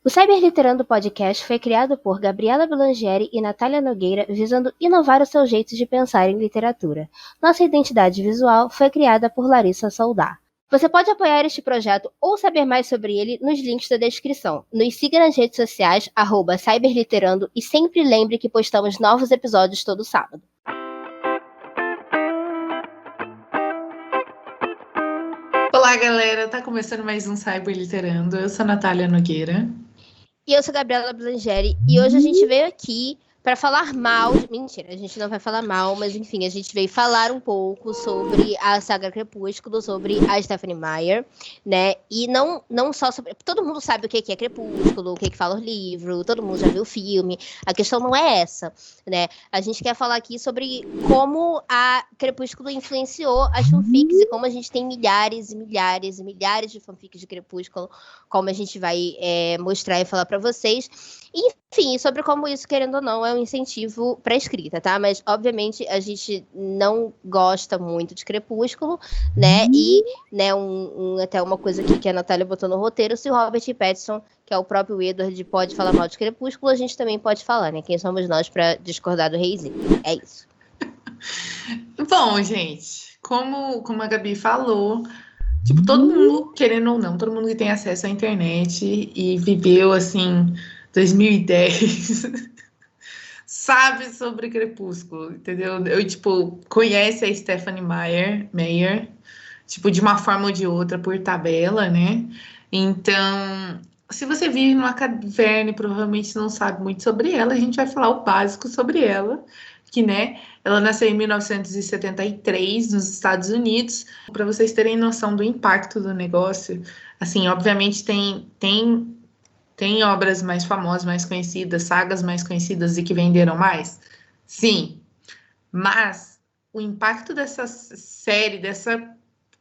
O Cyberliterando Podcast foi criado por Gabriela Belangieri e Natália Nogueira, visando inovar o seu jeito de pensar em literatura. Nossa identidade visual foi criada por Larissa Soldar. Você pode apoiar este projeto ou saber mais sobre ele nos links da descrição. Nos siga nas redes sociais, @cyberliterando, e sempre lembre que postamos novos episódios todo sábado. Olá, galera! Tá começando mais um Cyberliterando. Eu sou a Natália Nogueira. E eu sou a Gabriela Belangieri, e hoje a gente veio aqui para falar mal... Mentira, a gente não vai falar mal, mas enfim, a gente veio falar um pouco sobre a saga Crepúsculo, sobre a Stephenie Meyer, né? E não só sobre... Todo mundo sabe o que é Crepúsculo, o que fala o livro, todo mundo já viu o filme. A questão não é essa, né? A gente quer falar aqui sobre como a Crepúsculo influenciou as fanfics e como a gente tem milhares e milhares e milhares de fanfics de Crepúsculo, como a gente vai mostrar e falar para vocês. Enfim, sobre como isso, querendo ou não, é um incentivo para a escrita, tá? Mas, obviamente, a gente não gosta muito de Crepúsculo, né? E, né, até uma coisa aqui que a Natália botou no roteiro, se o Robert Pattinson, que é o próprio Edward, pode falar mal de Crepúsculo, a gente também pode falar, né? Quem somos nós para discordar do reizinho? É isso. Bom, gente, como a Gabi falou, tipo, todo mundo, querendo ou não, todo mundo que tem acesso à internet e viveu, assim, 2010... sabe sobre Crepúsculo, entendeu? Eu, tipo, conhece a Stephenie Meyer, tipo, de uma forma ou de outra, por tabela, né? Então, se você vive numa caverna e provavelmente não sabe muito sobre ela, a gente vai falar o básico sobre ela, que, né, ela nasceu em 1973 nos Estados Unidos. Para vocês terem noção do impacto do negócio, assim, obviamente tem obras mais famosas, mais conhecidas, sagas mais conhecidas e que venderam mais? Sim, mas o impacto dessa série, dessa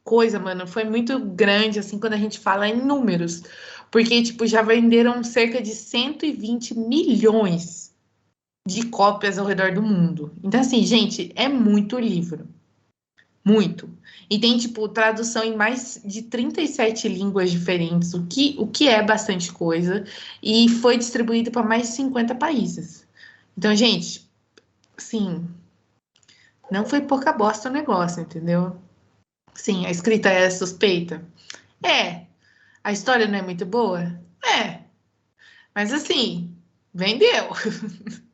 coisa, mano, foi muito grande, assim, quando a gente fala em números. Porque, tipo, já venderam cerca de 120 milhões de cópias ao redor do mundo. Então, assim, gente, é muito livro. Muito. E tem, tipo, tradução em mais de 37 línguas diferentes, o que é bastante coisa. E foi distribuído para mais de 50 países. Então, gente, sim, não foi pouca bosta o negócio, entendeu? Sim, a escrita é suspeita? É. A história não é muito boa? É. Mas, assim, vendeu.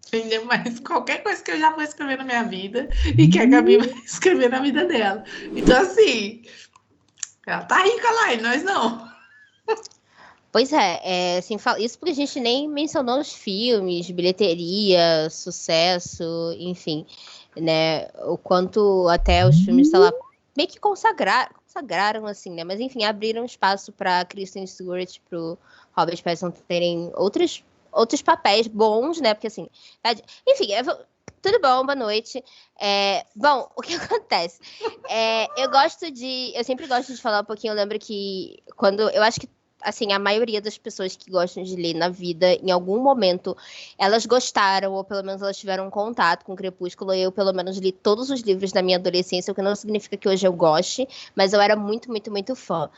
Vendeu mais qualquer coisa que eu já vou escrever na minha vida e que a Gabi vai escrever na vida dela. Então, assim, ela tá rica lá e nós não. Pois assim, isso porque a gente nem mencionou os filmes, bilheteria, sucesso, enfim, né? O quanto até os filmes, sei lá, meio que consagraram, assim, né? Mas enfim, abriram espaço para Kristen Stewart, pro Robert Pattinson terem outros papéis bons, né? Porque assim, enfim, tudo bom, boa noite. Bom, o que acontece? Eu sempre gosto de falar um pouquinho, eu lembro que eu acho que assim, a maioria das pessoas que gostam de ler na vida, em algum momento, elas gostaram, ou pelo menos elas tiveram um contato com o Crepúsculo. Eu, pelo menos, li todos os livros da minha adolescência, o que não significa que hoje eu goste, mas eu era muito, muito, muito fã.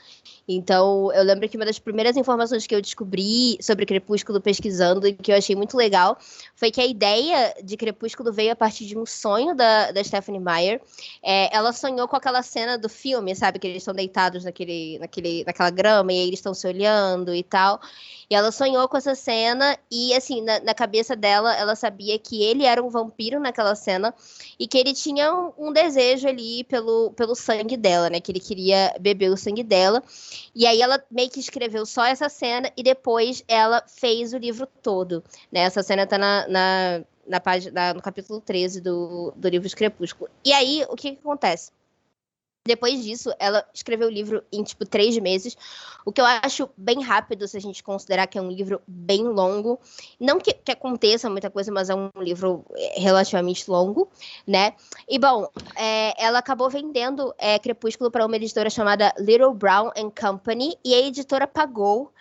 Então, eu lembro que uma das primeiras informações que eu descobri sobre Crepúsculo pesquisando, e que eu achei muito legal, foi que a ideia de Crepúsculo veio a partir de um sonho da Stephenie Meyer. Ela sonhou com aquela cena do filme, sabe? Que eles estão deitados naquela grama, e aí eles estão se olhando e tal. E ela sonhou com essa cena, e assim, na cabeça dela, ela sabia que ele era um vampiro naquela cena, e que ele tinha um desejo ali pelo sangue dela, né? Que ele queria beber o sangue dela. E aí ela meio que escreveu só essa cena, e depois ela fez o livro todo, né? Essa cena tá na página, no capítulo 13 do livro de Crepúsculo. E aí, o que acontece? Depois disso, ela escreveu o livro em, tipo, 3 meses, o que eu acho bem rápido, se a gente considerar que é um livro bem longo. Não que aconteça muita coisa, mas é um livro relativamente longo, né? E, bom, ela acabou vendendo Crepúsculo para uma editora chamada Little Brown and Company, e a editora pagou.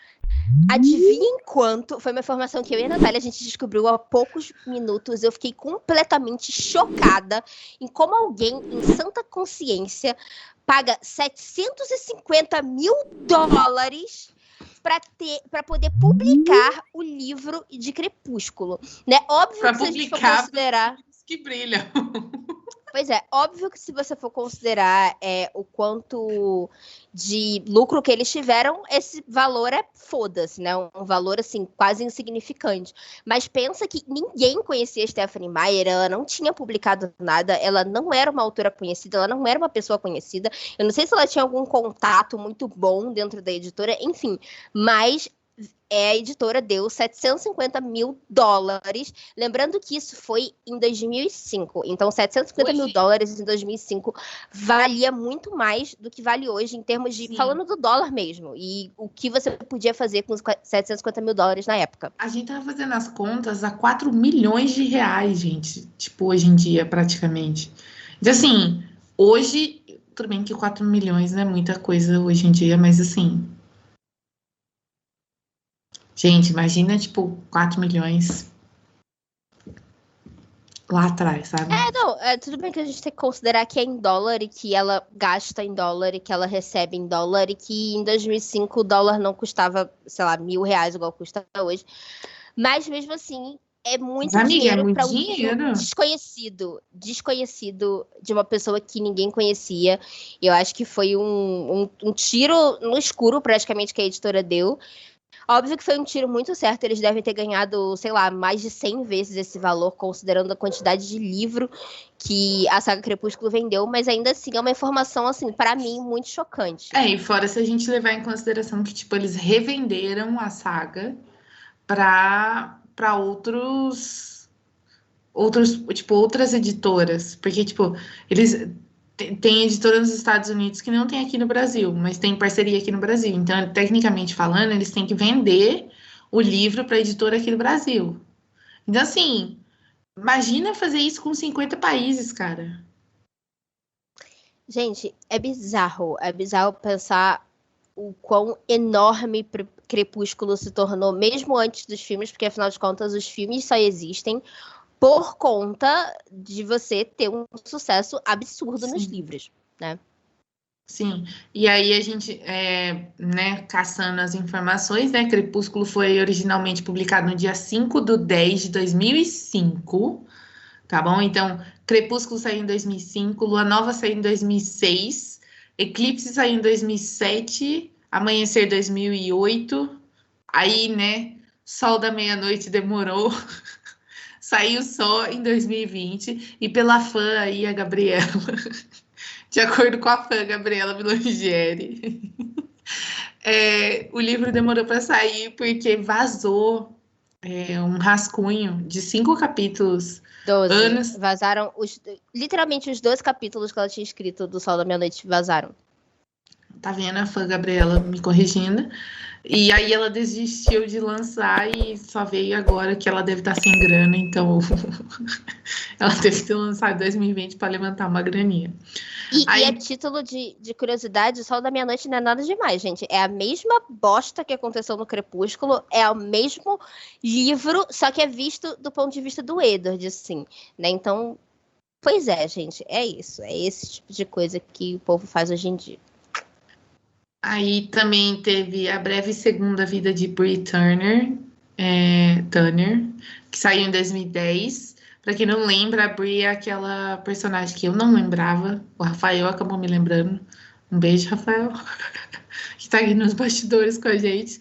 Adivinhem quanto? Foi uma informação que eu e a Natália a gente descobriu há poucos minutos. Eu fiquei completamente chocada em como alguém em santa consciência paga $750 mil para poder publicar o livro de Crepúsculo, né? Óbvio Pra que se a gente for publicar considerar... que brilham. Pois é, óbvio que se você for considerar o quanto de lucro que eles tiveram, esse valor é foda-se, né? Um valor, assim, quase insignificante. Mas pensa que ninguém conhecia Stephenie Meyer, ela não tinha publicado nada, ela não era uma autora conhecida, ela não era uma pessoa conhecida. Eu não sei se ela tinha algum contato muito bom dentro da editora, enfim. Mas a editora deu $750 mil. Lembrando que isso foi em 2005. Então, $750 mil em 2005 valia muito mais do que vale hoje, em termos de... Sim. Falando do dólar mesmo. E o que você podia fazer com os $750 mil na época. A gente tava fazendo as contas a 4 milhões de reais, gente. Tipo, hoje em dia, praticamente. Então, assim, hoje... Tudo bem que 4 milhões não é muita coisa hoje em dia, mas assim... Gente, imagina, tipo, 4 milhões lá atrás, sabe? Tudo bem que a gente tem que considerar que é em dólar e que ela gasta em dólar e que ela recebe em dólar e que em 2005 o dólar não custava, sei lá, R$1.000 igual custa hoje. Mas mesmo assim, é muito dinheiro para um livro desconhecido de uma pessoa que ninguém conhecia. Eu acho que foi um tiro no escuro, praticamente, que a editora deu. Óbvio que foi um tiro muito certo, eles devem ter ganhado, sei lá, mais de 100 vezes esse valor, considerando a quantidade de livro que a saga Crepúsculo vendeu, mas ainda assim é uma informação, assim, para mim, muito chocante. E fora se a gente levar em consideração que, tipo, eles revenderam a saga para outras editoras, porque, tipo, eles... Tem editora nos Estados Unidos que não tem aqui no Brasil, mas tem parceria aqui no Brasil. Então, tecnicamente falando, eles têm que vender o livro para a editora aqui no Brasil. Então, assim, imagina fazer isso com 50 países, cara. Gente, é bizarro pensar o quão enorme Crepúsculo se tornou, mesmo antes dos filmes, porque afinal de contas os filmes só existem por conta de você ter um sucesso absurdo nos livros, né? Sim, e aí a gente, caçando as informações, né? Crepúsculo foi originalmente publicado no dia 5/10/2005, tá bom? Então, Crepúsculo saiu em 2005, Lua Nova saiu em 2006, Eclipse saiu em 2007, Amanhecer 2008, aí, né, Sol da Meia-Noite demorou... Saiu só em 2020, e pela fã aí, a Gabriela, de acordo com a fã Gabriela Milangeri, o livro demorou para sair porque vazou um rascunho de 5 capítulos. 12. Vazaram literalmente os 2 capítulos que ela tinha escrito do Sol da Meia-Noite, vazaram. Tá vendo a fã Gabriela me corrigindo? E aí ela desistiu de lançar e só veio agora que ela deve estar sem grana, então ela deve ter lançado em 2020 para levantar uma graninha. E a título de curiosidade, o Sol da Meia-Noite não é nada demais, gente. É a mesma bosta que aconteceu no Crepúsculo, é o mesmo livro, só que é visto do ponto de vista do Edward, assim, né? Então, pois é, gente, é isso. É esse tipo de coisa que o povo faz hoje em dia. Aí também teve A Breve Segunda Vida de Brie Turner, que saiu em 2010. Pra quem não lembra, a Brie é aquela personagem que eu não lembrava. O Rafael acabou me lembrando. Um beijo, Rafael, que tá aqui nos bastidores com a gente.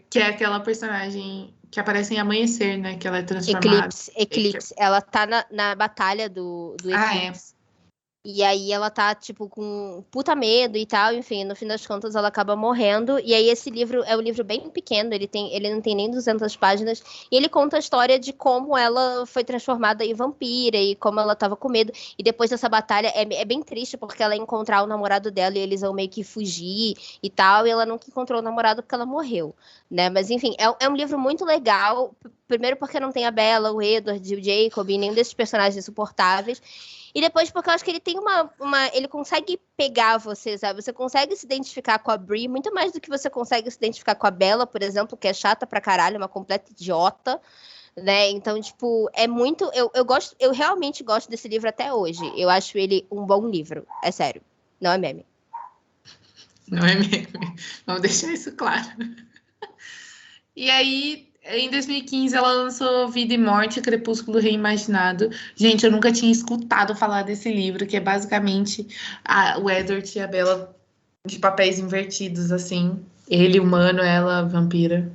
Que é aquela personagem que aparece em Amanhecer, né? Que ela é transformada. Eclipse. Ela tá na batalha do Eclipse. E aí ela tá, tipo, com puta medo e tal, enfim, no fim das contas ela acaba morrendo. E aí esse livro é um livro bem pequeno, ele não tem nem 200 páginas. E ele conta a história de como ela foi transformada em vampira e como ela tava com medo. E depois dessa batalha é bem triste, porque ela ia encontrar o namorado dela e eles vão meio que fugir e tal. E ela nunca encontrou o namorado porque ela morreu, né? Mas enfim, é um livro muito legal. Primeiro porque não tem a Bella, o Edward, o Jacob, nenhum desses personagens insuportáveis. E depois porque eu acho que ele tem ele consegue pegar você, sabe? Você consegue se identificar com a Brie muito mais do que você consegue se identificar com a Bella, por exemplo, que é chata pra caralho, uma completa idiota, né? Então, tipo, é muito... Eu realmente gosto desse livro até hoje. Eu acho ele um bom livro, é sério. Não é meme. Não é meme. Vamos deixar isso claro. E aí, em 2015, ela lançou Vida e Morte, Crepúsculo Reimaginado. Gente, eu nunca tinha escutado falar desse livro, que é basicamente o Edward e a Bella de papéis invertidos, assim. Ele humano, ela vampira.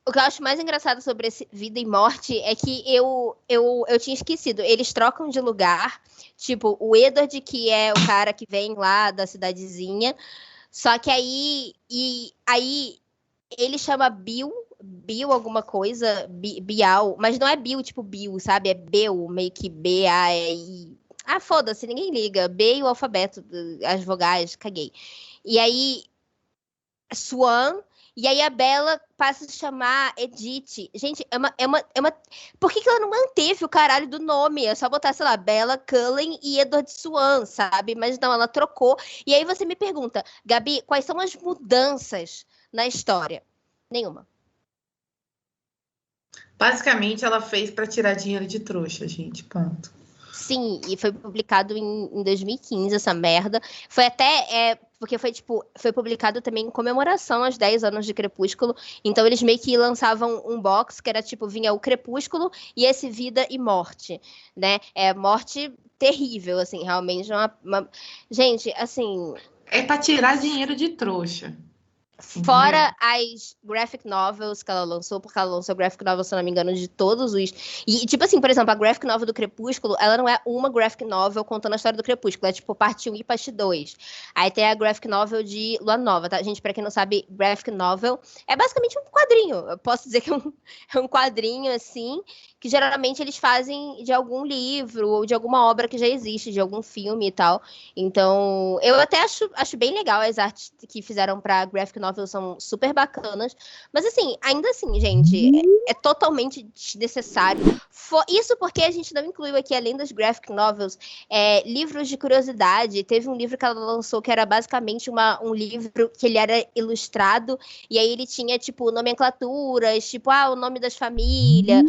O que eu acho mais engraçado sobre esse Vida e Morte é que eu tinha esquecido. Eles trocam de lugar. Tipo, o Edward, que é o cara que vem lá da cidadezinha. Só que aí ele chama Bill alguma coisa, Bial. Mas não é Bill, tipo Bill, sabe? É Bel, meio que B-A-E-I. Ah, foda-se, ninguém liga. B e o alfabeto, as vogais, caguei. E aí, Swan. E aí a Bella passa a se chamar Edith. Gente, Por que ela não manteve o caralho do nome? É só botar, sei lá, Bella Cullen e Edward Swan, sabe? Mas não, ela trocou. E aí você me pergunta, Gabi, quais são as mudanças na história? Nenhuma. Basicamente, ela fez para tirar dinheiro de trouxa, gente. Ponto. Sim, e foi publicado em 2015, essa merda. Foi até. Porque foi publicado também em comemoração aos 10 anos de Crepúsculo. Então eles meio que lançavam um box que era tipo, vinha o Crepúsculo e esse Vida e Morte, né? É morte terrível, assim, realmente. Gente, assim. É para tirar dinheiro de trouxa. Entendeu? Fora as graphic novels que ela lançou, porque ela lançou graphic novels, se não me engano, de todos os. E, tipo assim, por exemplo, a graphic novel do Crepúsculo, ela não é uma graphic novel contando a história do Crepúsculo, é tipo parte 1 e parte 2. Aí tem a graphic novel de Lua Nova, tá? Gente, pra quem não sabe, graphic novel é basicamente um quadrinho. Eu posso dizer que é um quadrinho, assim, que geralmente eles fazem de algum livro ou de alguma obra que já existe, de algum filme e tal. Então, eu até acho bem legal as artes que fizeram pra graphic novel são super bacanas. Mas assim, ainda assim, gente, é totalmente desnecessário. Isso porque a gente não incluiu aqui, além das graphic novels, livros de curiosidade. Teve um livro que ela lançou que era basicamente um livro que ele era ilustrado, e aí ele tinha, tipo, nomenclaturas, tipo, o nome das famílias,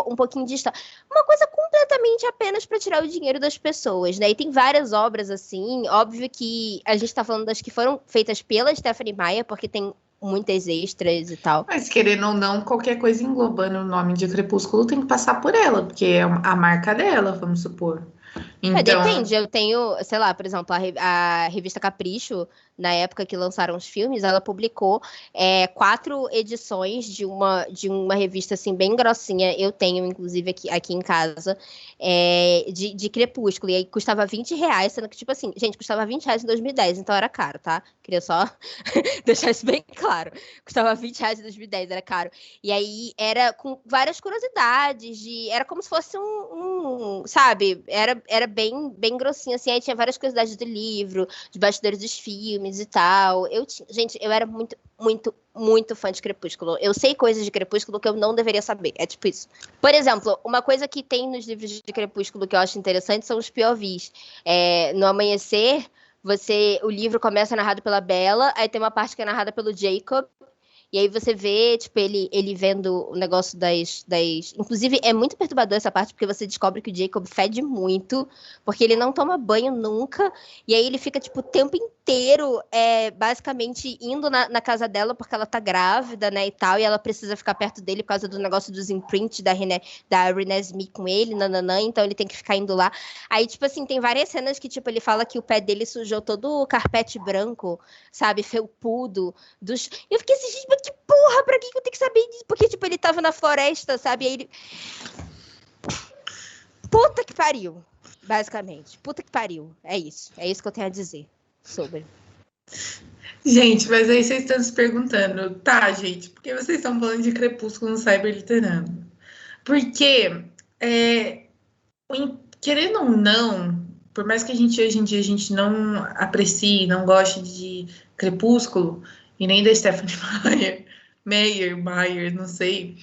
um pouquinho de história. Uma coisa completamente apenas para tirar o dinheiro das pessoas, né? E tem várias obras assim. Óbvio que a gente tá falando das que foram feitas pela Stephenie Meyer, porque tem muitas extras e tal. Mas querendo ou não, qualquer coisa englobando o nome de Crepúsculo tem que passar por ela, porque é a marca dela, vamos supor. Então, Depende, eu tenho, sei lá, por exemplo, a revista Capricho, na época que lançaram os filmes, ela publicou 4 edições de uma revista, assim, bem grossinha, eu tenho, inclusive, aqui em casa, de Crepúsculo, e aí custava R$ 20, sendo que, tipo assim, gente, custava R$ 20 em 2010, então era caro, tá? Queria só deixar isso bem claro. Custava R$ 20 em 2010, era caro. E aí era com várias curiosidades, era como se fosse sabe? Era bem grossinho, assim, aí tinha várias curiosidades do livro, de bastidores dos filmes e tal. Gente, eu era muito, muito, muito fã de Crepúsculo. Eu sei coisas de Crepúsculo que eu não deveria saber. É tipo isso. Por exemplo, uma coisa que tem nos livros de Crepúsculo que eu acho interessante são os POVs. No Amanhecer, o livro começa narrado pela Bella, aí tem uma parte que é narrada pelo Jacob, e aí você vê, tipo, ele vendo o negócio das... Inclusive, é muito perturbador essa parte, porque você descobre que o Jacob fede muito, porque ele não toma banho nunca, e aí ele fica, tipo, o tempo inteiro, basicamente, indo na casa dela, porque ela tá grávida, né, e tal, e ela precisa ficar perto dele por causa do negócio dos imprints da Renée Smith com ele, nananã, então ele tem que ficar indo lá. Aí, tipo assim, tem várias cenas que, tipo, ele fala que o pé dele sujou todo o carpete branco, sabe, felpudo, eu fiquei assim, gente, mas que porra, pra que eu tenho que saber disso? Porque, tipo, ele tava na floresta, sabe? Aí ele... Puta que pariu, basicamente. Puta que pariu. É isso que eu tenho a dizer sobre. gente, mas aí vocês estão se perguntando, tá, gente, por que vocês estão falando de Crepúsculo no Cyberliterando? Porque, querendo ou não, por mais que hoje em dia a gente não aprecie, não goste de Crepúsculo, e nem da Stephenie Meyer, não sei,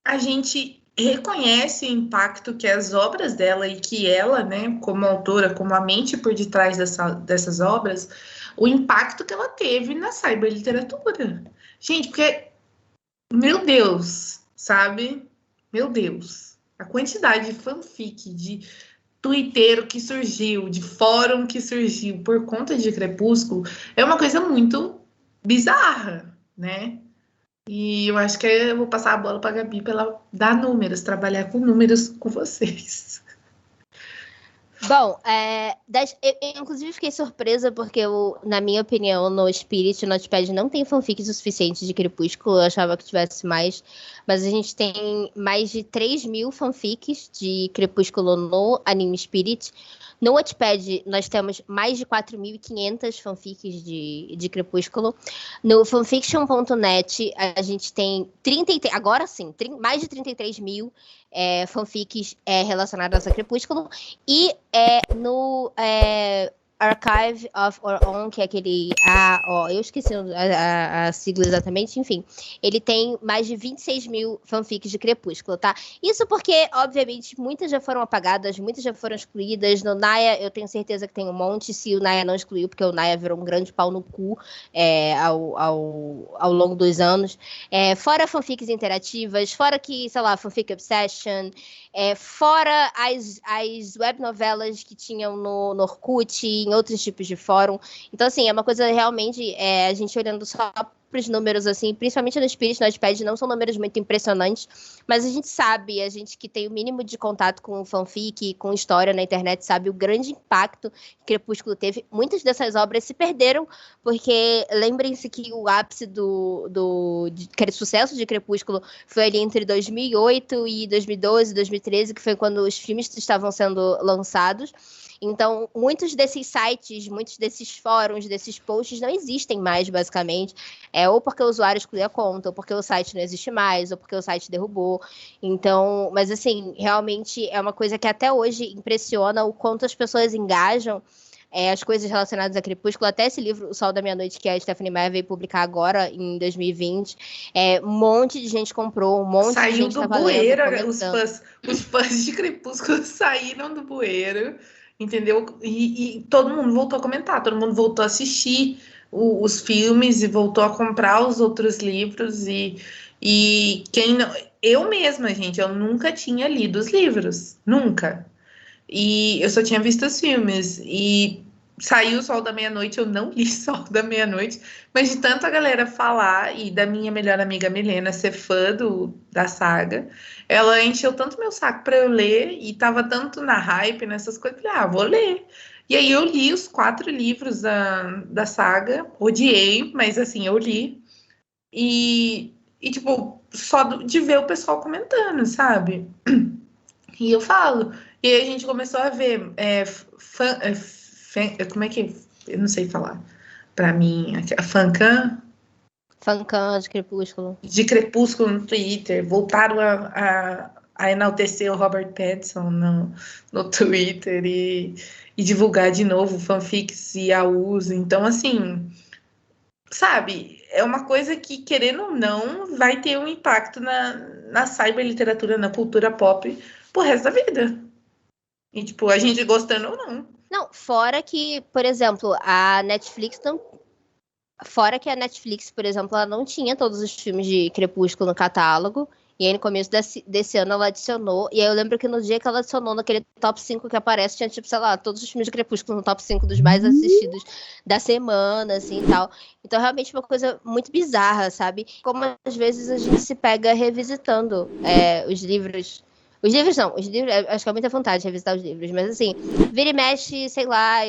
a gente reconhece o impacto que as obras dela e que ela, né, como autora, como a mente por detrás dessas obras, o impacto que ela teve na cyberliteratura. Gente, porque, meu Deus, sabe? Meu Deus. A quantidade de fanfic, de twitteiro que surgiu, de fórum que surgiu por conta de Crepúsculo, é uma coisa muito bizarra, né? E eu acho que eu vou passar a bola para a Gabi para ela dar números, trabalhar com números com vocês. Bom, eu inclusive fiquei surpresa porque, na minha opinião, no Spirit, no Notepad não tem fanfics o suficiente de Crepúsculo. Eu achava que tivesse mais, mas a gente tem mais de 3.000 fanfics de Crepúsculo no anime Spirit. No Wattpad, nós temos mais de 4.500 fanfics de Crepúsculo. No fanfiction.net, a gente tem agora sim, mais de 33.000 fanfics relacionadas a Crepúsculo. E no Archive of Our Own, que é aquele... eu esqueci a sigla exatamente, enfim. Ele tem mais de 26.000 fanfics de Crepúsculo, tá? Isso porque, obviamente, muitas já foram apagadas, muitas já foram excluídas. No Naya, eu tenho certeza que tem um monte, se o Naya não excluiu, porque o Naya virou um grande pau no cu ao longo dos anos. Fora fanfics interativas, fora que, sei lá, Fanfic Obsession, fora as webnovelas que tinham no Orkut, em outros tipos de fórum. Então, assim, é uma coisa realmente, a gente olhando só para os números, assim, principalmente no Spirit, no Notepad, não são números muito impressionantes, mas a gente sabe, a gente que tem o mínimo de contato com fanfic, com história na internet, sabe o grande impacto que Crepúsculo teve. Muitas dessas obras se perderam, porque lembrem-se que o ápice do sucesso de Crepúsculo foi ali entre 2008 e 2012, 2013, que foi quando os filmes estavam sendo lançados. Então, muitos desses sites, muitos desses fóruns, desses posts não existem mais, basicamente. Ou porque o usuário excluiu a conta, ou porque o site não existe mais, ou porque o site derrubou. Então, mas assim, realmente é uma coisa que até hoje impressiona o quanto as pessoas engajam as coisas relacionadas a Crepúsculo. Até esse livro, O Sol da Meia-Noite, que a Stephenie Meyer veio publicar agora, em 2020. Um monte de gente comprou, um monte de gente Saiu do bueiro, os fãs de Crepúsculo saíram do bueiro, entendeu? E todo mundo voltou a comentar, todo mundo voltou a assistir os filmes e voltou a comprar os outros livros. E quem não... Eu mesma, gente, eu nunca tinha lido os livros, nunca. E eu só tinha visto os filmes. E saiu o Sol da Meia-Noite, eu não li Sol da Meia-Noite, mas de tanto a galera falar e da minha melhor amiga Milena ser fã da saga, ela encheu tanto meu saco para eu ler e tava tanto na hype, nessas coisas, falei, vou ler. E aí eu li os 4 livros da saga, odiei, mas assim, eu li. E tipo, só de ver o pessoal comentando, sabe? E eu falo. E aí a gente começou a ver como é que... Eu não sei falar. Pra mim, a fancam de Crepúsculo. De Crepúsculo no Twitter. Voltaram a enaltecer o Robert Pattinson no Twitter e divulgar de novo fanfics e a uso. Então, assim, sabe? É uma coisa que, querendo ou não, vai ter um impacto na cyberliteratura, na cultura pop pro resto da vida. E, tipo, a gente gostando ou não. Não, fora que, por exemplo, a Netflix não... Fora que a Netflix, por exemplo, ela não tinha todos os filmes de Crepúsculo no catálogo. E aí, no começo desse ano, ela adicionou. E aí, eu lembro que no dia que ela adicionou, naquele top 5 que aparece, tinha, tipo, sei lá, todos os filmes de Crepúsculo no top 5 dos mais assistidos da semana, assim, e tal. Então, realmente, uma coisa muito bizarra, sabe? Como, às vezes, a gente se pega revisitando os livros... Os livros, acho que é muita vontade de revisitar os livros, mas assim, vira e mexe, sei lá,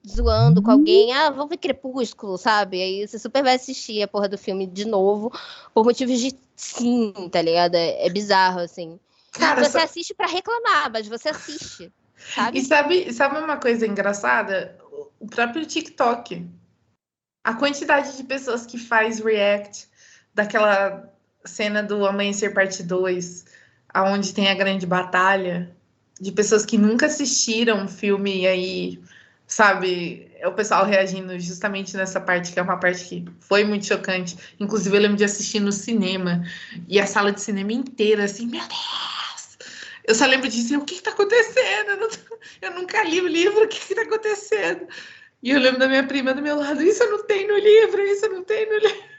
zoando com alguém, vamos ver Crepúsculo, sabe? Aí você super vai assistir a porra do filme de novo, por motivos de sim, tá ligado? É bizarro, assim. Cara, você assiste pra reclamar, mas você assiste, sabe? E sabe uma coisa engraçada? O próprio TikTok. A quantidade de pessoas que faz react daquela cena do Amanhecer Parte 2, aonde tem a grande batalha, de pessoas que nunca assistiram o filme e aí, sabe, é o pessoal reagindo justamente nessa parte, que é uma parte que foi muito chocante. Inclusive, eu lembro de assistir no cinema, e a sala de cinema inteira, assim, meu Deus! Eu só lembro de dizer, o que tá acontecendo? Eu nunca li o livro, o que tá acontecendo? E eu lembro da minha prima do meu lado, isso não tem no livro, isso não tem no livro.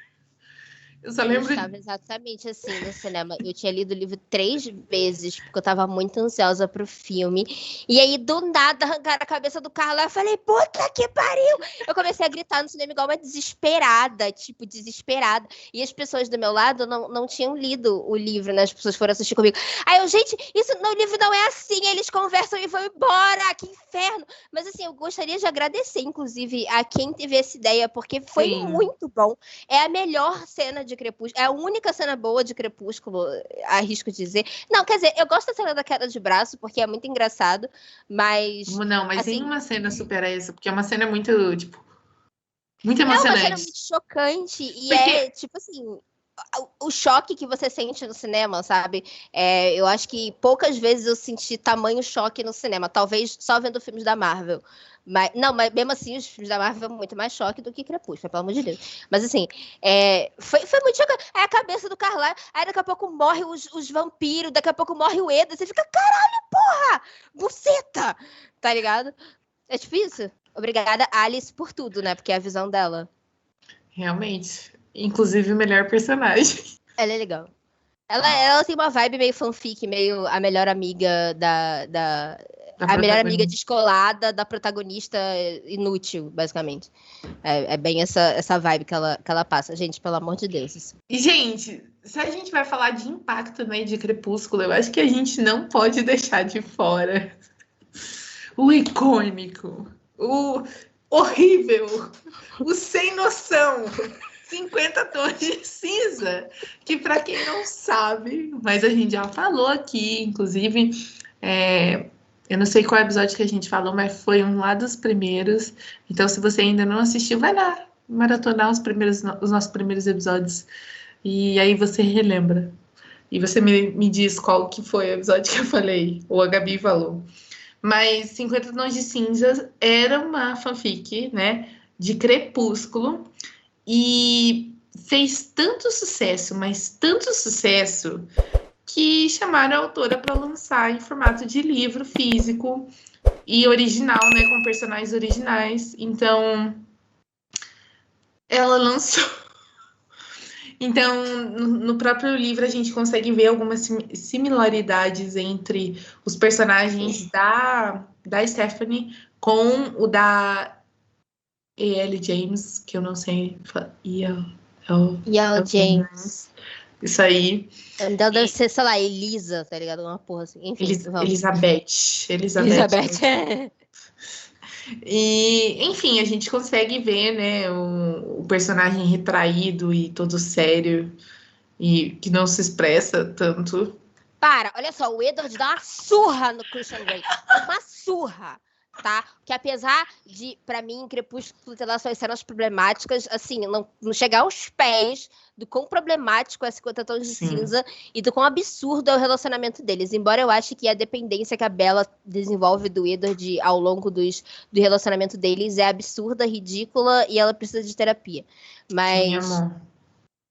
Eu só Eu lembro. estava exatamente assim no cinema. Eu tinha lido o livro 3 vezes, porque eu tava muito ansiosa pro filme. E aí, do nada, arrancaram a cabeça do Carla. Eu falei, puta que pariu! Eu comecei a gritar no cinema igual uma desesperada, tipo, desesperada. E as pessoas do meu lado não tinham lido o livro, né? As pessoas foram assistir comigo. Aí eu, gente, isso no livro não é assim. Eles conversam e vão embora. Que inferno! Mas assim, eu gostaria de agradecer, inclusive, a quem teve essa ideia, porque foi Sim. muito bom. É a melhor cena de Crepúsculo. É a única cena boa de Crepúsculo, arrisco dizer. Não, quer dizer, eu gosto da cena da queda de braço, porque é muito engraçado, mas... Não, mas assim, nenhuma cena supera essa, porque é uma cena muito, tipo, muito é uma cena muito emocionante. chocante e Porque, tipo assim, o choque que você sente no cinema, sabe? Eu acho que poucas vezes eu senti tamanho choque no cinema, talvez só vendo filmes da Marvel. Mas mesmo assim, os filmes da Marvel são muito mais choque do que Crepúsculo, pelo amor de Deus. Mas assim, foi muito chocante. Aí a cabeça do Carlyle, aí daqui a pouco morre os vampiros, daqui a pouco morre o Eda, você fica, caralho, porra! Buceta! Tá ligado? É tipo isso. Obrigada, Alice, por tudo, né? Porque é a visão dela. realmente, inclusive o melhor personagem. Ela é legal. Ela tem uma vibe meio fanfic, meio a melhor amiga Da a melhor amiga protagonista. descolada da protagonista inútil, basicamente. É bem essa vibe que ela passa. Gente, pelo amor de Deus. Isso. E, gente, se a gente vai falar de impacto, né, de Crepúsculo, eu acho que a gente não pode deixar de fora o icônico, o horrível, o sem noção, 50 tons de cinza, que para quem não sabe, mas a gente já falou aqui, inclusive, eu não sei qual episódio que a gente falou, mas foi um lá dos primeiros. Então, se você ainda não assistiu, vai lá maratonar os nossos primeiros episódios. E aí você relembra. E você me diz qual que foi o episódio que eu falei, ou a Gabi falou. Mas 50 Tons de Cinza era uma fanfic, né, de Crepúsculo. E fez tanto sucesso, mas tanto sucesso, que chamaram a autora para lançar em formato de livro físico e original, né, com personagens originais. Então, ela lançou. Então, no próprio livro, a gente consegue ver algumas similaridades entre os personagens da Stephanie com o da E.L. James, que eu não sei. E a James. Isso aí. Então deve ser, sei lá, Elisa, tá ligado? Uma porra assim. Enfim, vamos. Elizabeth. E, enfim, a gente consegue ver, né, o personagem retraído e todo sério e que não se expressa tanto. Para, olha só, o Edward dá uma surra no Christian Grey. Uma surra, tá? Que apesar de, pra mim, Crepúsculo ter lá suas cenas problemáticas, assim, não chegar aos pés do quão problemático é 50 Tons de Sim. Cinza e do quão absurdo é o relacionamento deles. Embora eu ache que a dependência que a Bella desenvolve do Edward ao longo do relacionamento deles é absurda, ridícula e ela precisa de terapia. Sim, amor.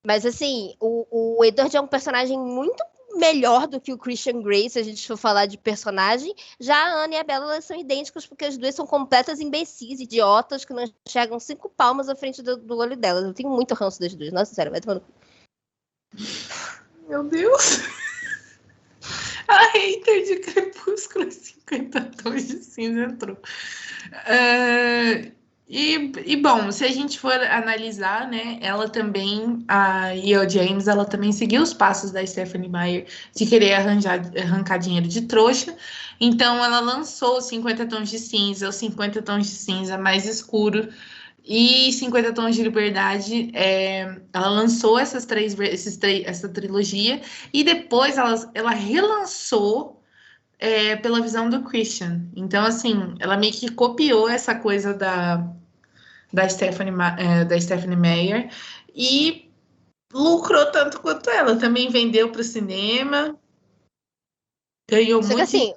Mas assim, o Edward é um personagem muito melhor do que o Christian Grey, se a gente for falar de personagem. Já a Anne e a Bella, elas são idênticas, porque as duas são completas imbecis, idiotas, que não enxergam 5 palmas à frente do olho delas. Eu tenho muito ranço das duas. Nossa, sério, vai tomando... Meu Deus! A hater de Crepúsculo 50 Tons de Cinza entrou. Bom, se a gente for analisar, né, ela também, a E.L. James, ela também seguiu os passos da Stephenie Meyer de querer arrancar dinheiro de trouxa. Então, ela lançou 50 Tons de Cinza, os 50 Tons de Cinza mais escuro e 50 Tons de Liberdade. Ela lançou essa trilogia e depois ela relançou pela visão do Christian. Então, assim, ela meio que copiou essa coisa da Stephenie Meyer e lucrou tanto quanto ela. Também vendeu para o cinema, ganhou Só que muito. assim,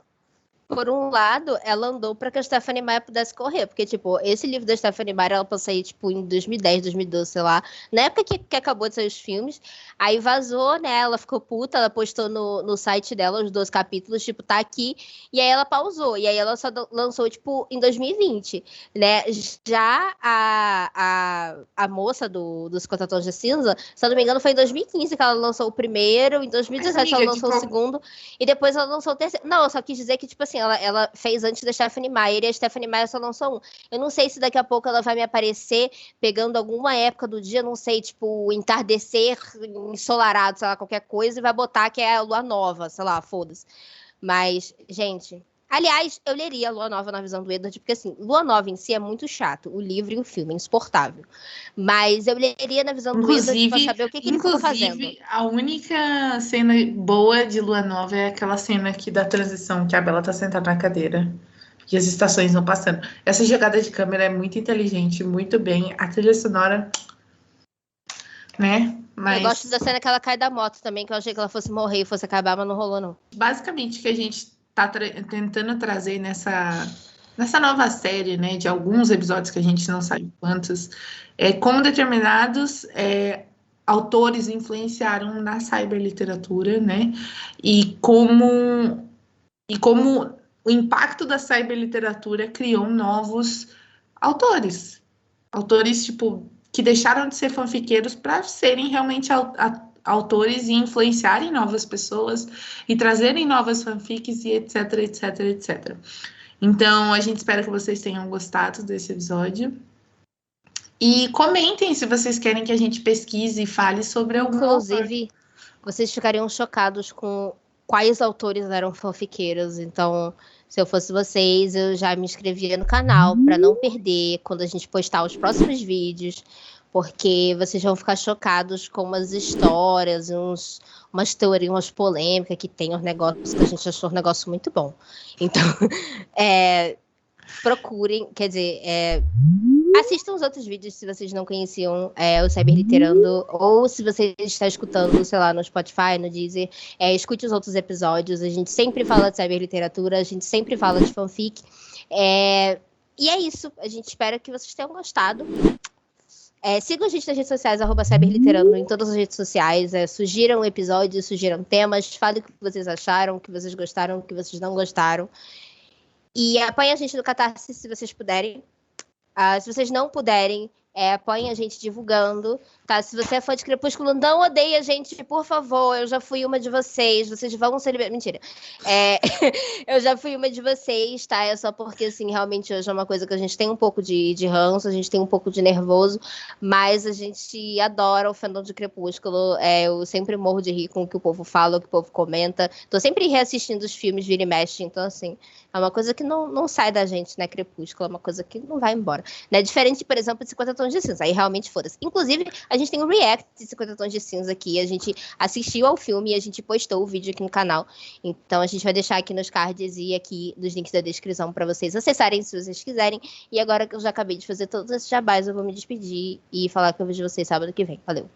por um lado, ela andou para que a Stephenie Meyer pudesse correr, porque, tipo, esse livro da Stephenie Meyer, ela passou aí, tipo, em 2010, 2012, sei lá, na época que acabou de sair os filmes, aí vazou, né, ela ficou puta, ela postou no site dela os 12 capítulos, tipo, tá aqui, e aí ela pausou, e aí ela só lançou, tipo, em 2020, né, já a moça dos 50 Tons de Cinza, se eu não me engano, foi em 2015 que ela lançou o primeiro, em 2017 ela lançou o segundo, e depois ela lançou o terceiro. Não, eu só quis dizer que, tipo assim, ela fez antes da Stephenie Meyer, e a Stephenie Meyer só lançou um. Eu não sei se daqui a pouco ela vai me aparecer pegando alguma época do dia, não sei, tipo, entardecer ensolarado, sei lá, qualquer coisa, e vai botar que é a lua nova, sei lá, foda-se. Mas, gente... Aliás, eu leria Lua Nova na visão do Edward, porque assim, Lua Nova em si é muito chato, o livro e o filme, é insuportável. Mas eu leria na visão do Edward pra saber o que eles estão fazendo. Inclusive, a única cena boa de Lua Nova é aquela cena aqui da transição, que a Bella tá sentada na cadeira e as estações vão passando. Essa jogada de câmera é muito inteligente, muito bem. A trilha sonora, né? Mas... Eu gosto da cena que ela cai da moto também, que eu achei que ela fosse morrer e fosse acabar, mas não rolou, não. Basicamente, o que a gente tá tentando trazer nessa nova série, né, de alguns episódios que a gente não sabe quantos, como determinados autores influenciaram na cyberliteratura, né, e como o impacto da cyberliteratura criou novos autores, tipo, que deixaram de ser fanfiqueiros para serem realmente autores e influenciarem novas pessoas e trazerem novas fanfics e etc, etc, etc. Então, a gente espera que vocês tenham gostado desse episódio. E comentem se vocês querem que a gente pesquise e fale sobre algum Inclusive, vocês ficariam chocados com quais autores eram fanfiqueiros. Então, se eu fosse vocês, eu já me inscrevia no canal para não perder quando a gente postar os próximos vídeos, porque vocês vão ficar chocados com umas histórias, umas teorias, umas polêmicas que tem os negócios que a gente achou um negócio muito bom. Então, procurem, quer dizer, assistam os outros vídeos se vocês não conheciam o Cyberliterando, ou se você está escutando, sei lá, no Spotify, no Deezer, escute os outros episódios. A gente sempre fala de cyberliteratura, a gente sempre fala de fanfic. E é isso. A gente espera que vocês tenham gostado. Sigam a gente nas redes sociais, @cyberliterando, em todas as redes sociais. Sugiram episódios, sugiram temas, falem o que vocês acharam, o que vocês gostaram, o que vocês não gostaram. E apoiem a gente no Catarse se vocês puderem. Se vocês não puderem, apoiem a gente divulgando, tá? Se você é fã de Crepúsculo, não odeie a gente, por favor. Eu já fui uma de vocês, vocês vão ser liberados. Mentira. Eu já fui uma de vocês, tá? É só porque, assim, realmente hoje é uma coisa que a gente tem um pouco de ranço, a gente tem um pouco de nervoso, mas a gente adora o fandom de Crepúsculo. Eu sempre morro de rir com o que o povo fala, o que o povo comenta. Tô sempre reassistindo os filmes, vira e mexe, então, assim, é uma coisa que não sai da gente, né? Crepúsculo é uma coisa que não vai embora. Né? Diferente, por exemplo, de 50 Tons de Cinza. Aí realmente foda-se. Inclusive, a gente tem um react de 50 Tons de Cinza aqui. A gente assistiu ao filme e a gente postou o vídeo aqui no canal. Então, a gente vai deixar aqui nos cards e aqui nos links da descrição para vocês acessarem se vocês quiserem. E agora que eu já acabei de fazer todos esses jabás, eu vou me despedir e falar que eu vejo vocês sábado que vem. Valeu!